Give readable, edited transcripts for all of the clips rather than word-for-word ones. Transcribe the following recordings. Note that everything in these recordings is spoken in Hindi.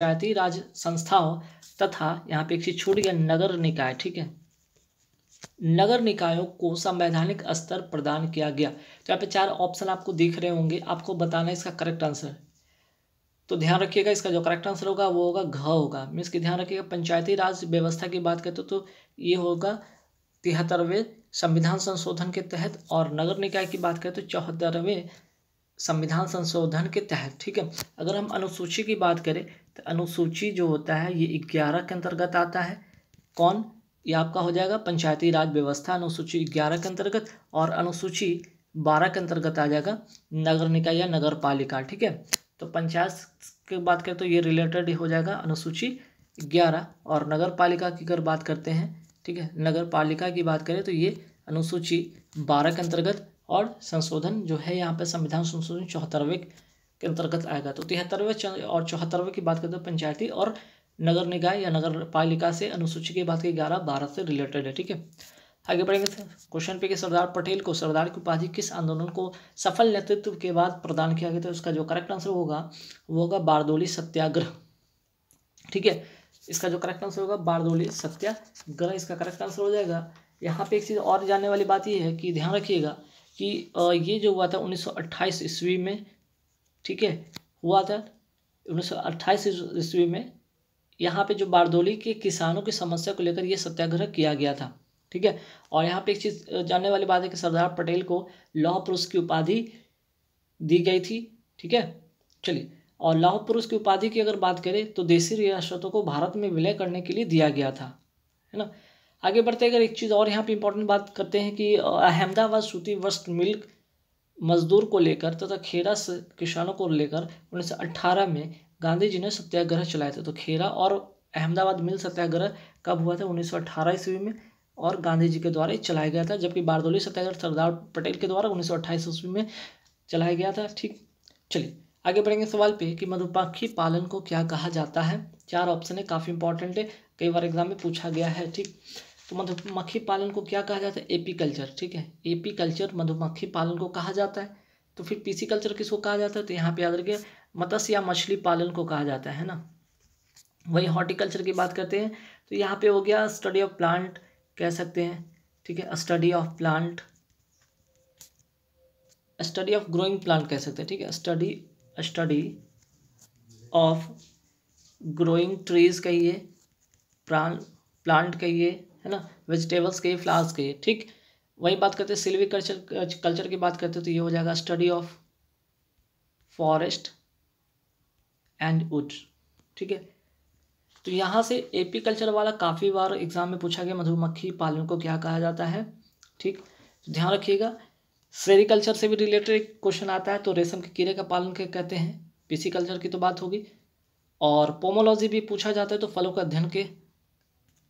पंचायती राज संस्थाओं तथा यहाँ पे एक चीज छूट गया, नगर निकाय। ठीक है, नगर निकायों को संवैधानिक स्तर प्रदान किया गया। तो यहाँ पे 4 ऑप्शन आपको दिख रहे होंगे, आपको बताना है इसका करेक्ट आंसर। तो ध्यान रखिएगा, इसका जो करेक्ट आंसर होगा वो होगा घ होगा। मीन्स कि ध्यान रखिएगा, पंचायती राज व्यवस्था की बात करते तो ये होगा 73वें संविधान संशोधन के तहत, और नगर निकाय की बात करें तो 74वें संविधान संशोधन के तहत। ठीक है, अगर हम अनुसूची की बात करें तो अनुसूची जो होता है ये 11 के अंतर्गत आता है। कौन? ये आपका हो जाएगा पंचायती राज व्यवस्था, अनुसूची 11 के अंतर्गत, और अनुसूची 12 के अंतर्गत आ जाएगा नगर निकाय या नगर पालिका। ठीक है, तो पंचायत की बात करें तो ये रिलेटेड हो जाएगा अनुसूची 11, और नगर पालिका की अगर बात करते हैं, ठीक है, नगर पालिका की बात करें तो ये अनुसूची 12 के अंतर्गत, और संशोधन जो है यहाँ पे संविधान संशोधन 74वें के अंतर्गत आएगा। तो 73वें और 74वें की बात करते हैं पंचायती और नगर निकाय या नगर पालिका से, अनुसूची की बात की 11-12 से रिलेटेड है। ठीक है, आगे बढ़ेंगे क्वेश्चन पे कि सरदार पटेल को सरदार की उपाधि किस आंदोलन को सफल नेतृत्व के बाद प्रदान किया गया? तो उसका जो करेक्ट आंसर होगा वो होगा बारदोली सत्याग्रह। ठीक है, इसका जो करेक्ट आंसर होगा बारदोली सत्याग्रह, इसका करेक्ट आंसर हो जाएगा। यहाँ पे एक चीज़ और जानने वाली बात ये है कि ध्यान रखिएगा कि ये जो हुआ था 1928 ईस्वी में, ठीक है, हुआ था 1928 ईस्वी में। यहाँ पे जो बारदोली के किसानों की समस्या को लेकर ये सत्याग्रह किया गया था। ठीक है, और यहाँ पे एक चीज़ जानने वाली बात है कि सरदार पटेल को लौह पुरुष की उपाधि दी गई थी। ठीक है, चलिए, और लौह पुरुष की उपाधि की अगर बात करें तो देशी रियासतों को भारत में विलय करने के लिए दिया गया था, है ना। आगे बढ़ते अगर एक चीज़ और यहाँ पे इंपॉर्टेंट बात करते हैं कि अहमदाबाद सूती वस्त्र मिल मजदूर को लेकर तथा खेरा किसानों को लेकर 1918 में गांधी जी ने सत्याग्रह चलाए थे। तो खेरा और अहमदाबाद मिल सत्याग्रह कब हुआ था? 1918 ईस्वी में, और गांधी जी के द्वारा चलाया गया था। जबकि बारदोली सत्याग्रह सरदार पटेल के द्वारा 1928 ईस्वी में चलाया गया था। ठीक, चलिए आगे बढ़ेंगे सवाल पे कि मधुमक्खी पालन को क्या कहा जाता है। 4 ऑप्शन है, काफ़ी इंपॉर्टेंट है, कई बार एग्जाम में पूछा गया है। ठीक, तो मधुमक्खी पालन को क्या कहा जाता है? AP culture. ठीक है, एपी कल्चर मधुमक्खी पालन को कहा जाता है। तो फिर पीसी कल्चर किसको कहा जाता है? तो यहाँ पे याद रखिए मत्स्य या मछली पालन को कहा जाता है ना। वही हॉर्टिकल्चर की बात करते हैं तो यहाँ पे हो गया स्टडी ऑफ प्लांट कह सकते हैं। ठीक है, study of plant, study of growing plant कह सकते हैं। ठीक है, स्टडी ऑफ ग्रोइंग ट्रीज कहिए, प्लांट कहिए, है ना, वेजिटेबल्स कहिए, फ्लावर्स कहिए। ठीक, वही बात करते हैं सिल्वी कल्चर की बात करते हैं तो ये हो जाएगा study of forest and would. ठीक है, तो यहाँ से एपी कल्चर वाला काफ़ी बार एग्जाम में पूछा गया, मधुमक्खी पालन को क्या कहा जाता है। ठीक, तो ध्यान रखिएगा। सेरिकल्चर से भी रिलेटेड क्वेश्चन आता है तो रेशम के कीड़े का पालन क्या कहते हैं, पीसी कल्चर की तो बात होगी। और पोमोलॉजी भी पूछा जाता है तो फलों का अध्ययन के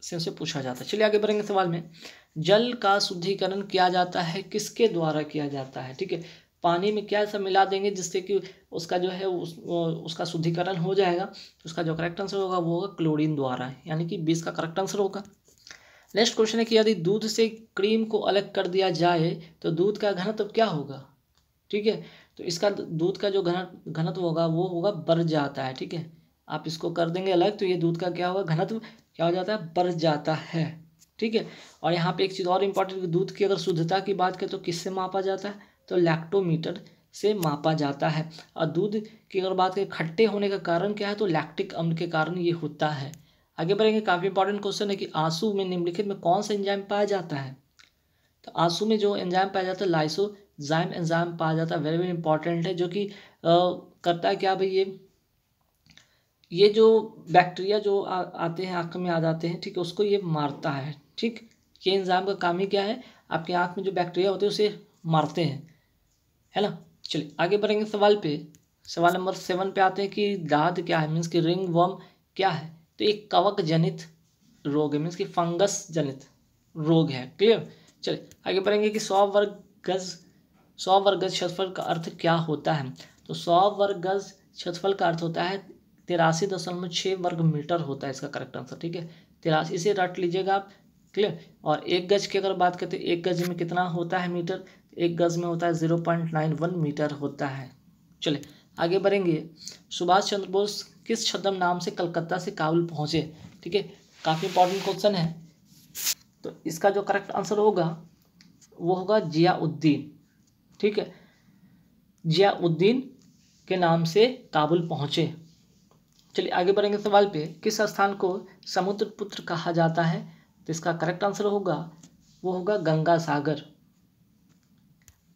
से पूछा जाता है। चलिए आगे बढ़ेंगे सवाल में। जल का शुद्धिकरण किया जाता है, किसके द्वारा किया जाता है? ठीक है, पानी में क्या ऐसा मिला देंगे जिससे कि उसका जो है उसका शुद्धिकरण हो जाएगा। उसका जो करेक्ट आंसर होगा वो होगा क्लोरीन द्वारा, यानी कि 20 का करेक्ट आंसर होगा। नेक्स्ट क्वेश्चन है कि यदि दूध से क्रीम को अलग कर दिया जाए तो दूध का घनत्व क्या होगा? ठीक है, तो इसका दूध का जो घनत्व होगा वो होगा बढ़ जाता है। ठीक है, आप इसको कर देंगे अलग तो ये दूध का क्या होगा, घनत्व क्या हो जाता है, बढ़ जाता है। ठीक है, और यहाँ पे एक चीज़ और इम्पॉर्टेंट, दूध की अगर शुद्धता की बात करें तो किससे मापा जाता है? तो लैक्टोमीटर से मापा जाता है। और दूध की अगर बात करें खट्टे होने का कारण क्या है? तो लैक्टिक अम्ल के कारण ये होता है। आगे बढ़ेंगे, काफ़ी इंपॉर्टेंट क्वेश्चन है कि आंसू में निम्नलिखित में कौन सा एंजाइम पाया जाता है? तो आंसू में जो एंजाइम पाया जाता है लाइसोजाइम एंजाइम पाया जाता है। वेरी वेरी इंपॉर्टेंट है, जो कि करता है क्या भाई, ये जो बैक्टीरिया जो आते हैं आँख में आ जाते हैं, ठीक है, उसको ये मारता है। ठीक, ये एंजाइम का काम ही क्या है, आपकी आँख में जो बैक्टीरिया होते हैं उसे मारते हैं, है ना। चलिए आगे बढ़ेंगे सवाल पे। सवाल नंबर 7 पे आते हैं कि दाद क्या है, मीन्स कि रिंग वर्म क्या है? तो एक कवक जनित रोग है, मीन्स कि फंगस जनित रोग है। क्लियर, चलिए आगे बढ़ेंगे कि 100 वर्ग गज क्षेत्रफल का अर्थ क्या होता है? तो 100 वर्ग गज क्षेत्रफल का अर्थ होता है 83.6 वर्ग मीटर होता है इसका करेक्ट आंसर। ठीक है, 83 इसे रट लीजिएगा आप। क्लियर, और एक गज की अगर बात करते हैं एक गज में कितना होता है मीटर? एक गज में होता है 0.91 मीटर होता है। चलिए आगे बढ़ेंगे। सुभाष चंद्र बोस किस छद्म नाम से कलकत्ता से काबुल पहुंचे? ठीक है, काफ़ी इंपॉर्टेंट क्वेश्चन है। तो इसका जो करेक्ट आंसर होगा वो होगा जियाउद्दीन। ठीक है, जियाउद्दीन के नाम से काबुल पहुंचे। चलिए आगे बढ़ेंगे सवाल पे, किस स्थान को समुद्रपुत्र कहा जाता है? तो इसका करेक्ट आंसर होगा वो होगा गंगा सागर।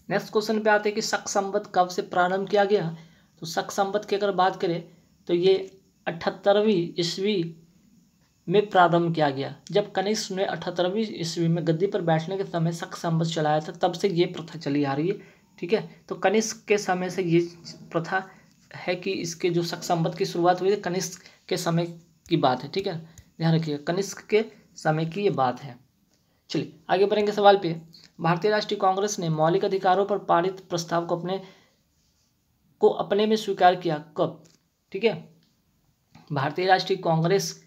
नेक्स्ट क्वेश्चन पे आते हैं कि शक संवत कब से प्रारंभ किया गया? तो शक संवत की अगर बात करें तो ये 78वीं ईस्वी में प्रारंभ किया गया, जब कनिष्क ने 78वीं ईस्वी में गद्दी पर बैठने के समय शक संवत चलाया था, तब से ये प्रथा चली आ रही है। ठीक है, तो कनिष्क के समय से ये प्रथा है कि इसके जो शक संवत की शुरुआत हुई है कनिष्क के समय की बात है। ठीक है, ध्यान रखिएगा कनिष्क के समय की ये बात है। चलिए आगे बढ़ेंगे सवाल पे, भारतीय राष्ट्रीय कांग्रेस ने मौलिक अधिकारों पर पारित प्रस्ताव को अपने में स्वीकार किया कब? ठीक है, भारतीय राष्ट्रीय कांग्रेस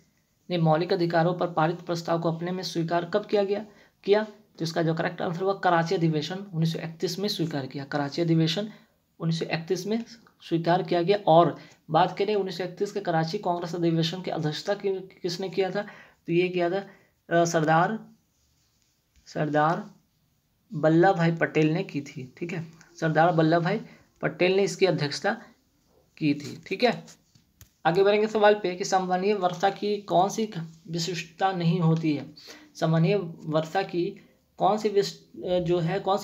ने मौलिक अधिकारों पर पारित प्रस्ताव को अपने में स्वीकार कब किया? तो इसका जो करेक्ट आंसर हुआ कराची अधिवेशन 1931 में स्वीकार किया। कराची अधिवेशन 1931 में स्वीकार किया गया। और बात करें 1931 के कराची कांग्रेस अधिवेशन की अध्यक्षता किसने किया था? तो ये किया था सरदार वल्लभ भाई पटेल ने की थी। ठीक है, सरदार वल्लभ भाई पटेल ने इसकी अध्यक्षता की थी। ठीक है, आगे बढ़ेंगे सवाल पे कि संवहनीय वर्षा की कौन सी विशिष्टता नहीं होती है? संवहनीय वर्षा की कौन सी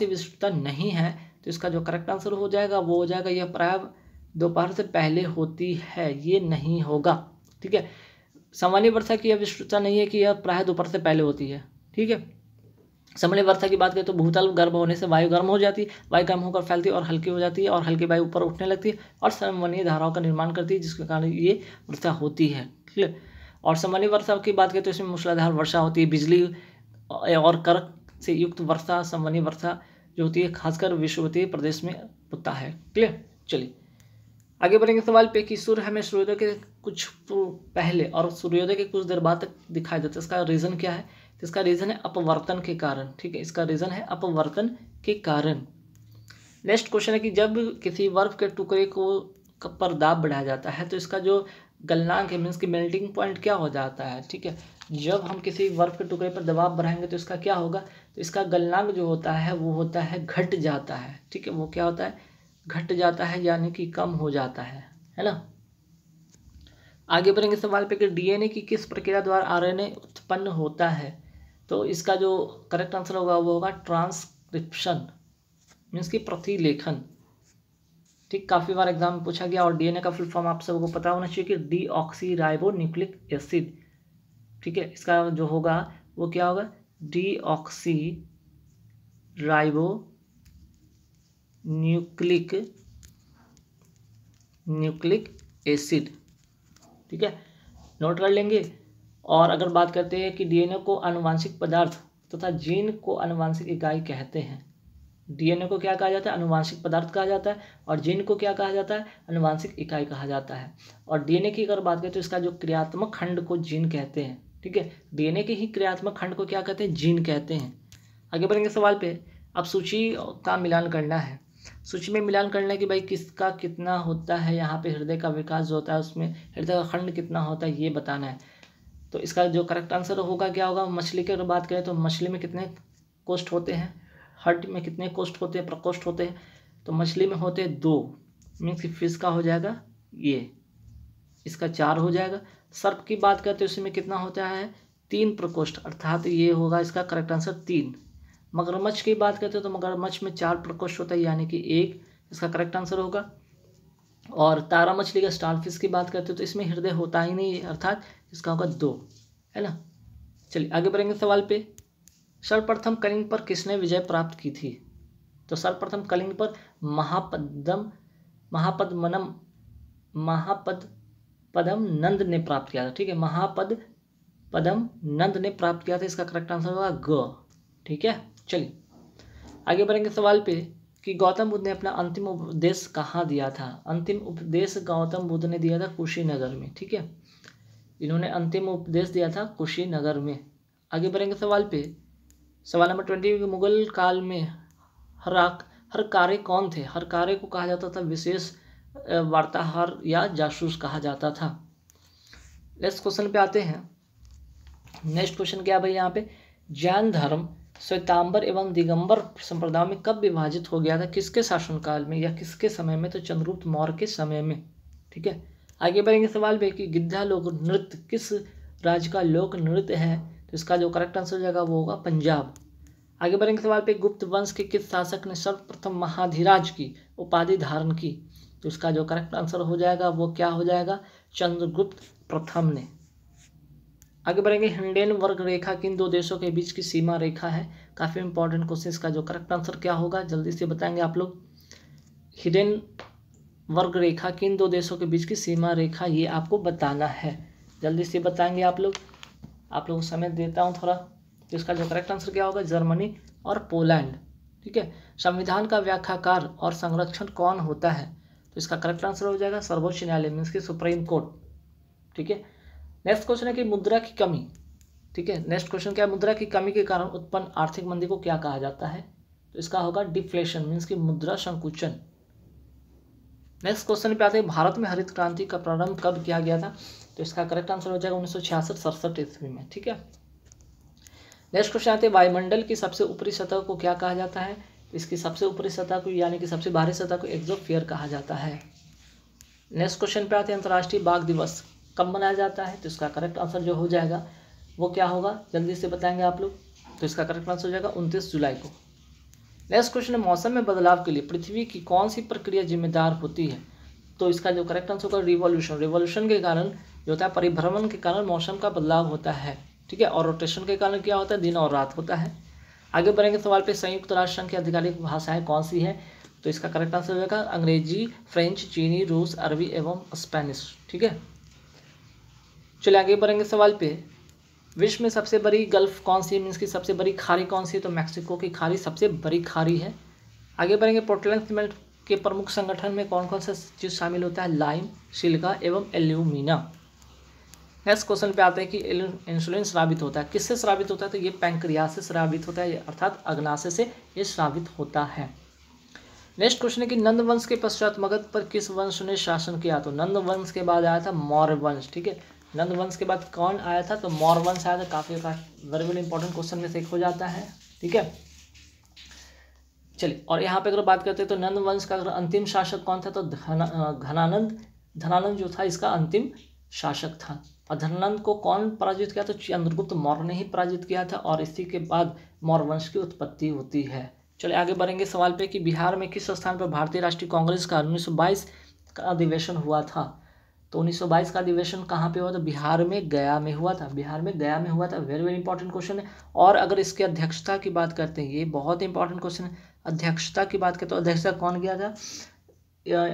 विशिष्टता नहीं है? तो इसका जो करेक्ट आंसर हो जाएगा वो हो जाएगा यह प्राय दोपहर से पहले होती है, ये नहीं होगा। ठीक है, सामान्य वर्षा की यह विशिष्टता नहीं है कि यह प्राय दोपहर से पहले होती है। ठीक है, सामान्य वर्षा की बात करें तो भूतल गर्म होने से वायु गर्म हो जाती है, वायु गर्म होकर फैलती है और हल्की हो जाती है, और हल्की वायु ऊपर उठने लगती है और संवहनीय धाराओं का निर्माण करती है, जिसके कारण ये वर्षा होती है। ठीक है, और सामान्य वर्षा की बात करें तो इसमें मूसलाधार वर्षा होती है, बिजली और कर्क से युक्त वर्षा संवहनीय वर्षा जो होती है खासकर विषुवतीय प्रदेश में होता है। क्लियर, चलिए आगे बढ़ेंगे सवाल पे कि सूर्य हमें सूर्योदय के कुछ पहले और सूर्योदय के कुछ देर बाद तक दिखाई देता है, इसका रीज़न क्या है? तो इसका रीज़न है अपवर्तन के कारण। ठीक है, इसका रीज़न है अपवर्तन के कारण। नेक्स्ट क्वेश्चन है कि जब किसी बर्फ के टुकड़े पर दाब बढ़ाया जाता है तो इसका जो गलनांक है मीन्स की मेल्टिंग पॉइंट क्या हो जाता है? ठीक है, जब हम किसी बर्फ के टुकड़े पर दबाव बढ़ाएंगे तो इसका क्या होगा? तो इसका गलनांक जो होता है वो होता है घट जाता है। ठीक है, वो क्या होता है? घट जाता है, यानी कि कम हो जाता है ना। आगे बढ़ेंगे सवाल पे कि डीएनए की किस प्रक्रिया द्वारा आरएनए उत्पन्न होता है? तो इसका जो करेक्ट आंसर होगा वो होगा ट्रांसक्रिप्शन मीन्स की प्रतिलेखन। ठीक, काफ़ी बार एग्जाम में पूछा गया। और डीएनए का फुल फॉर्म आप सबको पता होना चाहिए कि डीऑक्सीराइबोन्यूक्लिक एसिड। ठीक है, इसका जो होगा वो क्या होगा? Nucleic acid. ठीक है, नोट कर लेंगे। और अगर बात करते हैं कि डीएनए को आनुवांशिक पदार्थ तथा जीन को आनुवांशिक इकाई कहते हैं। डीएनए को क्या कहा जाता है? आनुवांशिक पदार्थ कहा जाता है। और जीन को क्या कहा जाता है? आनुवांशिक इकाई कहा जाता है। और डीएनए की अगर बात करें तो इसका जो क्रियात्मक खंड को जीन कहते हैं। ठीक है, डीएनए के ही क्रियात्मक खंड को क्या कहते हैं? जीन कहते हैं। आगे बढ़ेंगे सवाल पे, अब सूची का मिलान करना है। सूची में मिलान करना है कि भाई किसका कितना होता है। यहाँ पे हृदय का विकास जो होता है उसमें हृदय का खंड कितना होता है ये बताना है। तो इसका जो करेक्ट आंसर होगा क्या होगा? मछली की अगर बात करें तो मछली में कितने कोष्ठ होते हैं? हार्ट में कितने कोष्ठ होते हैं, प्रकोष्ठ होते हैं? तो मछली में होते हैं 2 मीन्स कि फिश का हो जाएगा ये, इसका 4 हो जाएगा। सर्प की बात करते हैं उसमें कितना होता है? 3 प्रकोष्ठ, अर्थात ये होगा इसका करेक्ट आंसर 3। मगरमच्छ की बात करते हैं तो मगरमच्छ में 4 प्रकोष्ठ होता है, यानी कि 1 इसका करेक्ट आंसर होगा। और तारा मछली का स्टारफिश की बात करते हैं तो इसमें हृदय होता ही नहीं है, अर्थात इसका होगा 2, है ना। चलिए आगे बढ़ेंगे सवाल पे, सर्वप्रथम कलिंग पर किसने विजय प्राप्त की थी? तो सर्वप्रथम कलिंग पर महापद्म नंद ने प्राप्त किया था। ठीक है, महापद्म नंद ने प्राप्त किया था, इसका करेक्ट आंसर होगा ग। ठीक है, चलिए आगे बढ़ेंगे सवाल पे कि गौतम बुद्ध ने अपना अंतिम उपदेश कहाँ दिया था? अंतिम उपदेश गौतम बुद्ध ने दिया था कुशीनगर में। ठीक है, इन्होंने अंतिम उपदेश दिया था कुशीनगर में। आगे बढ़ेंगे सवाल पे, सवाल नंबर 20, मुगल काल में हरकारे कौन थे? हरकारे को कहा जाता था विशेष वार्ताहर या जासूस कहा जाता था। नेक्स्ट क्वेश्चन पे आते हैं। नेक्स्ट क्वेश्चन क्या है भाई, यहाँ पे जैन धर्म श्वेतांबर एवं दिगंबर संप्रदाय में कब विभाजित हो गया था, किसके शासनकाल में या किसके समय में, तो चंद्रगुप्त मौर्य के समय में। ठीक है, आगे बढ़ेंगे सवाल पे कि गिद्धा लोक नृत्य किस राज्य का लोक नृत्य है, तो इसका जो करेक्ट आंसर हो जाएगा वो होगा पंजाब। आगे बढ़ेंगे सवाल पे गुप्त वंश के किस शासक ने सर्वप्रथम महाधिराज की उपाधि धारण की, तो इसका जो करेक्ट आंसर हो जाएगा वो क्या हो जाएगा, चंद्रगुप्त प्रथम ने। आगे बढ़ेंगे, हिंडेन वर्ग रेखा किन दो देशों के बीच की सीमा रेखा है, काफ़ी इंपॉर्टेंट क्वेश्चन, इसका जो करेक्ट आंसर क्या होगा जल्दी से बताएंगे आप लोग। हिंडेन वर्ग रेखा किन दो देशों के बीच की सीमा रेखा, ये आपको बताना है, जल्दी से बताएंगे आप लोग को समय देता हूँ थोड़ा। तो इसका जो करेक्ट आंसर क्या होगा, जर्मनी और पोलैंड। ठीक है, संविधान का व्याख्याकार और संरक्षण कौन होता है, तो इसका करेक्ट आंसर हो जाएगा सर्वोच्च न्यायालय मीन्स की सुप्रीम कोर्ट। ठीक है, नेक्स्ट क्वेश्चन है कि मुद्रा की कमी। ठीक है, नेक्स्ट क्वेश्चन क्या है, मुद्रा की कमी के कारण उत्पन्न आर्थिक मंदी को क्या कहा जाता है, तो इसका होगा डिफ्लेशन मीन्स की मुद्रा संकुचन। नेक्स्ट क्वेश्चन पे आते हैं, भारत में हरित क्रांति का प्रारंभ कब किया गया था, तो इसका करेक्ट आंसर हो जाएगा 1966-67 ईस्वी में। ठीक है, नेक्स्ट क्वेश्चन आते हैं, वायुमंडल की सबसे ऊपरी सतह को क्या कहा जाता है, तो इसकी सबसे ऊपरी सतह को यानी कि सबसे बाहरी सतह को एक्सोस्फीयर कहा जाता है। नेक्स्ट क्वेश्चन पे आते हैं, अंतर्राष्ट्रीय बाघ दिवस कब मनाया जाता है, तो इसका करेक्ट आंसर जो हो जाएगा वो क्या होगा जल्दी से बताएंगे आप लोग, तो इसका करेक्ट आंसर हो जाएगा 29 जुलाई को। नेक्स्ट क्वेश्चन है, मौसम में बदलाव के लिए पृथ्वी की कौन सी प्रक्रिया जिम्मेदार होती है, तो इसका जो करेक्ट आंसर होगा रिवॉल्यूशन। रिवॉल्यूशन के कारण जो होता है, परिभ्रमण के कारण मौसम का बदलाव होता है। ठीक है, और रोटेशन के कारण क्या होता है, दिन और रात होता है। आगे बढ़ेंगे सवाल पे, संयुक्त राष्ट्र संघ की आधिकारिक भाषाएं कौन सी है, तो इसका करेक्ट आंसर हो जाएगा अंग्रेजी, फ्रेंच, चीनी, रूस, अरबी एवं स्पेनिश। ठीक है, चलिए आगे बढ़ेंगे सवाल पे, विश्व में सबसे बड़ी गल्फ कौन सी है, मीन्स की सबसे बड़ी खाड़ी कौन सी है, तो मैक्सिको की खाड़ी सबसे बड़ी खाड़ी है। आगे बढ़ेंगे, पोर्टलैंड सीमेंट के प्रमुख संगठन में कौन कौन सा चीज़ शामिल होता है, लाइम, सिलिका एवं एल्यूमिना। नेक्स्ट क्वेश्चन पे आते हैं कि इंसुलिन स्रावित होता है, किससे स्रावित होता है, तो ये पैंक्रियास से स्रावित होता है, अर्थात अग्नाशय से ये स्रावित होता है। नेक्स्ट क्वेश्चन है कि नंद वंश के पश्चात मगध पर किस वंश ने शासन किया, तो नंद वंश के बाद आया था मौर्य वंश। ठीक है, नंद वंश के बाद कौन आया था, तो मौर्य वंश आया था। काफ़ी वेरी वेरी इंपॉर्टेंट क्वेश्चन में से एक हो जाता है। ठीक है, चलिए, और यहाँ पे अगर बात करते हैं तो नंद वंश का अगर अंतिम शासक कौन था, तो धनानंद जो था इसका अंतिम शासक था। और धनानंद को कौन पराजित किया, तो चंद्रगुप्त मौर्य ने ही पराजित किया था, और इसी के बाद मौर्य वंश की उत्पत्ति होती है। चलिए आगे बढ़ेंगे सवाल पे कि बिहार में किस स्थान पर भारतीय राष्ट्रीय कांग्रेस का 1922 का अधिवेशन हुआ था, तो 1922 का अधिवेशन कहाँ पे हुआ था, बिहार में गया में हुआ था। बिहार में गया में हुआ था, वेरी वेरी इंपॉर्टेंट क्वेश्चन है। और अगर इसकी अध्यक्षता की बात करते हैं, ये बहुत इंपॉर्टेंट क्वेश्चन है, अध्यक्षता की बात करें तो अध्यक्षता कौन किया था,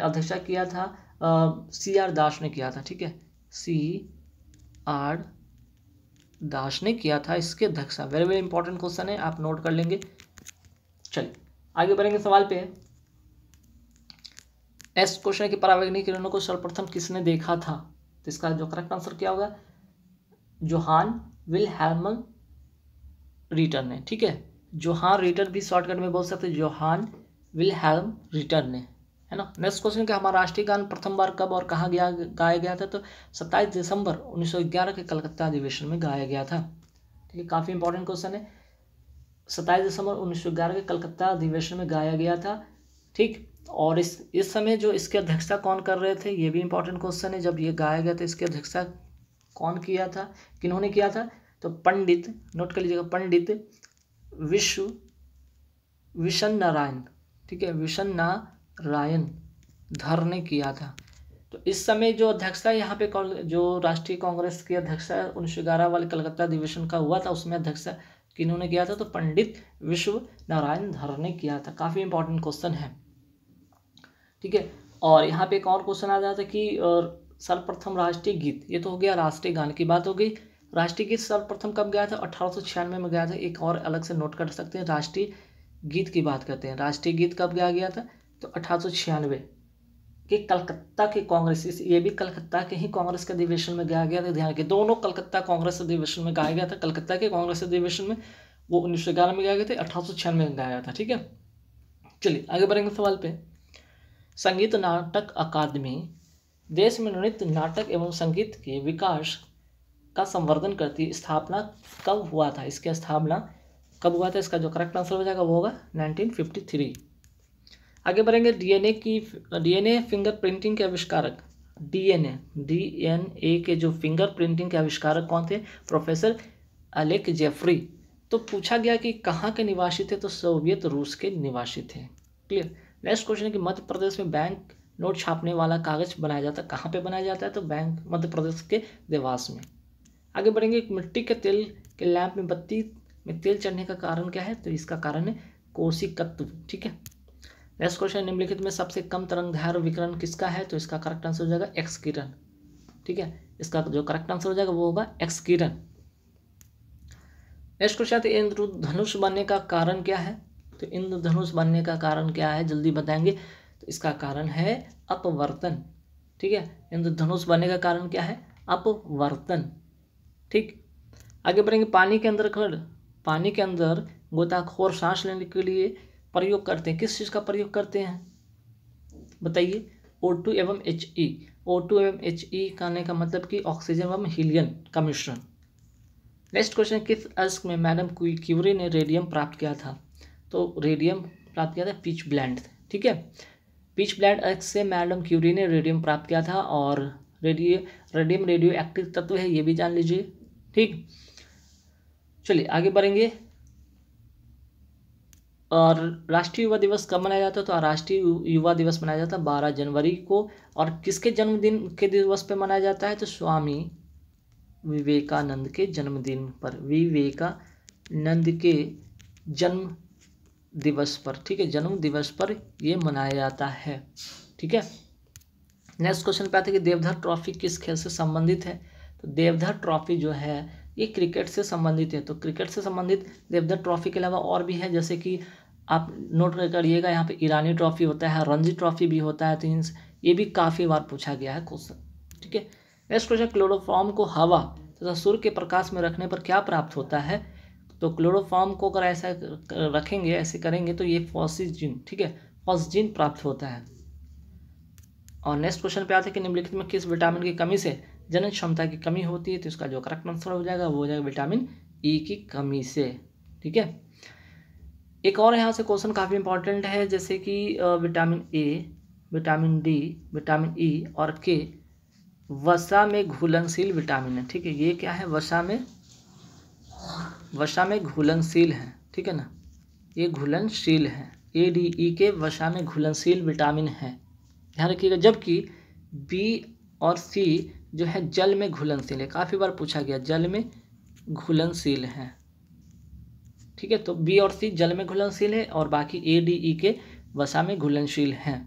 अध्यक्षता किया था CR दास ने किया था। ठीक है, CR दास ने किया था इसके अध्यक्षता, वेरी वेरी इंपॉर्टेंट क्वेश्चन है, आप नोट कर लेंगे। चलिए आगे बढ़ेंगे सवाल पे। नेक्स्ट क्वेश्चन है कि परावैंगनी किरणों को सर्वप्रथम किसने देखा था, तो इसका जो करेक्ट आंसर क्या होगा, जोहान विल्हेल्म रीटर ने। ठीक है, जोहान रीटर भी शॉर्टकट में बोल सकते हैं, जोहान विल्हेल्म रीटर ने, है ना। नेक्स्ट क्वेश्चन कि हमारा राष्ट्रीय गान प्रथम बार कब और कहाँ गाया गया था, तो 27 दिसंबर 1911 के कलकत्ता अधिवेशन में गाया गया था। ठीक है, काफ़ी इंपॉर्टेंट क्वेश्चन है, 27 दिसंबर 1911 के कलकत्ता अधिवेशन में गाया गया था। ठीक, और इस समय जो इसकी अध्यक्षता कौन कर रहे थे, ये भी इंपॉर्टेंट क्वेश्चन है। जब ये गाया गया था इसकी अध्यक्षता कौन किया था, किन्होंने किया था, तो पंडित, नोट कर लीजिएगा, पंडित विशन नारायण। ठीक है, विशन नारायण धर ने किया था। तो इस समय जो अध्यक्षता यहाँ पे जो राष्ट्रीय कांग्रेस की अध्यक्षता 1911 वाले कलकत्ता अधिवेशन का हुआ था, उसमें अध्यक्षता किन्होंने किया था, तो पंडित विश्व नारायण धर ने किया था। काफ़ी इंपॉर्टेंट क्वेश्चन है। ठीक है, और यहाँ पे एक और क्वेश्चन आ जाता है कि सर्वप्रथम राष्ट्रीय गीत, ये तो हो गया राष्ट्रीय गान की बात हो गई। राष्ट्रीय गीत सर्वप्रथम कब गया था, 1896 में गया था। एक और अलग से नोट कर सकते हैं, राष्ट्रीय गीत की बात करते हैं, राष्ट्रीय गीत कब गाया गया था, तो 1896 के कलकत्ता के कांग्रेस, ये भी कलकत्ता के ही कांग्रेस के अधिवेशन में गाया गया था। ध्यान के दोनों कलकत्ता कांग्रेस अधिवेशन में गाया गया था। कलकत्ता के कांग्रेस अधिवेशन में वो 1911 में गाया गया था, 1896 में गाया गया था। ठीक है, चलिए आगे बढ़ेंगे सवाल पे। संगीत नाटक अकादमी देश में नृत्य, नाटक एवं संगीत के विकास का संवर्धन करती है। स्थापना कब हुआ था, इसकी स्थापना कब हुआ था, इसका जो करेक्ट आंसर हो जाएगा वो होगा 1953। आगे बढ़ेंगे। डीएनए फिंगर प्रिंटिंग के आविष्कारक, डीएनए के जो फिंगर प्रिंटिंग के आविष्कारक कौन थे, प्रोफेसर अलेक जेफरी। तो पूछा गया कि कहाँ के निवासी थे, तो सोवियत रूस के निवासी थे। क्लियर। नेक्स्ट क्वेश्चन है कि मध्य प्रदेश में बैंक नोट छापने वाला कागज बनाया जाता है, कहाँ पे बनाया जाता है, तो बैंक मध्य प्रदेश के देवास में। आगे बढ़ेंगे। मिट्टी के तेल के लैंप में बत्ती में तेल चढ़ने का कारण क्या है, तो इसका कारण है कोशिकत्व। ठीक है। नेक्स्ट क्वेश्चन, निम्नलिखित में सबसे कम तरंगदैर्घ्य विकिरण किसका है, तो इसका करेक्ट आंसर हो जाएगा एक्स किरण। ठीक है, इसका जो करेक्ट आंसर हो जाएगा वो होगा एक्स किरण। नेक्स्ट क्वेश्चन है इंद्रधनुष बनने का कारण क्या है, तो इंद्रधनुष बनने का कारण क्या है, जल्दी बताएंगे। तो इसका कारण है अपवर्तन। ठीक है, इंद्रधनुष बनने का कारण क्या है, अपवर्तन। ठीक। आगे बढ़ेंगे। पानी के अंदर गोताखोर सांस लेने के लिए प्रयोग करते हैं, किस चीज़ का प्रयोग करते हैं, बताइए। O2 एवं He। O2 एवं He कहने का मतलब कि ऑक्सीजन एवं हीलियम का मिश्रण। नेक्स्ट क्वेश्चन, किस अयस्क में मैडम क्यूरी ने रेडियम प्राप्त किया था, तो रेडियम प्राप्त किया था पीच ब्लेंड। ठीक है, पीच ब्लेंड अयस्क से मैडम क्यूरी ने रेडियम प्राप्त किया था, और रेडियम रेडियो एक्टिव तत्व है, ये भी जान लीजिए। ठीक, चलिए आगे बढ़ेंगे। और राष्ट्रीय युवा दिवस कब मनाया जाता है, तो राष्ट्रीय युवा दिवस मनाया जाता है 12 जनवरी को। और किसके जन्मदिन के दिवस पे मनाया जाता है, तो स्वामी विवेकानंद के जन्मदिन पर, विवेकानंद के जन्म दिवस पर। ठीक है, जन्म दिवस पर ये मनाया जाता है। ठीक है। नेक्स्ट क्वेश्चन पे आते हैं कि देवधर ट्रॉफी किस खेल से संबंधित है, तो देवधर ट्रॉफी जो है ये क्रिकेट से संबंधित है। तो क्रिकेट से संबंधित देवधर ट्रॉफी के अलावा और भी है, जैसे कि आप नोट करिएगा, यहाँ पे ईरानी ट्रॉफी होता है, रणजी ट्रॉफी भी होता है, तो ये भी काफ़ी बार पूछा गया है क्वेश्चन। ठीक है। नेक्स्ट क्वेश्चन, क्लोरोफॉर्म को हवा तथा सूर्य के प्रकाश में रखने पर क्या प्राप्त होता है, तो क्लोरोफॉर्म को अगर ऐसा रखेंगे, ऐसे करेंगे, तो ये फॉस्फिन, ठीक है, फॉस्फिन प्राप्त होता है। और नेक्स्ट क्वेश्चन पे आते हैं कि निम्नलिखित में किस विटामिन की कमी से जनन क्षमता की कमी होती है, तो इसका जो करेक्ट आंसर हो जाएगा वो हो जाएगा विटामिन ई की कमी से। ठीक है। एक और यहाँ से क्वेश्चन काफ़ी इंपॉर्टेंट है, जैसे कि vitamin A, vitamin D, vitamin E और के वसा में घुलनशील विटामिन है। ठीक है, ये क्या है, वसा में घुलनशील है। ठीक है ना, ये घुलनशील है, ADE के वसा में घुलनशील विटामिन है, ध्यान रखिएगा। जबकि बी और सी जो है जल में घुलनशील है, काफ़ी बार पूछा गया, जल में घुलनशील है। ठीक है, तो बी और सी जल में घुलनशील है और बाकी ADE के वसा में घुलनशील हैं।